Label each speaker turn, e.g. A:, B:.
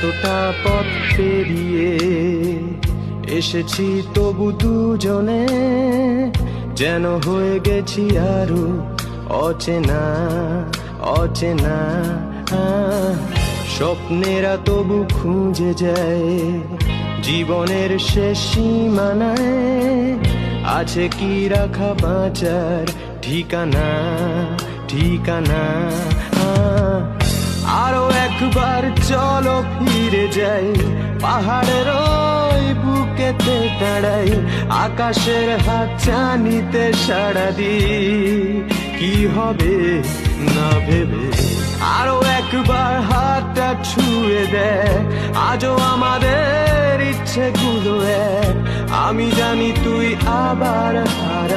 A: এতটা পথ পেরিয়ে এসেছি তবু দুজনে যেন হয়ে গেছি আরো অচেনা অচেনা। স্বপ্নেরা তবু খুঁজে যায় জীবনের শেষ সীমানায়, আছে কি রাখা বাঁচার ঠিকানা ঠিকানা। আরো একবার চলো ফিরে যাই পাহাড়ের ওই বুকেতে দাঁড়াই, আকাশের হাত চানিতে সাড়া দি কি হবে না ভেবে। আরো একবার হাতটা ছুঁয়ে দেয় আজও আমাদের ইচ্ছেগুলো এক, আমি জানি তুই আবার হারা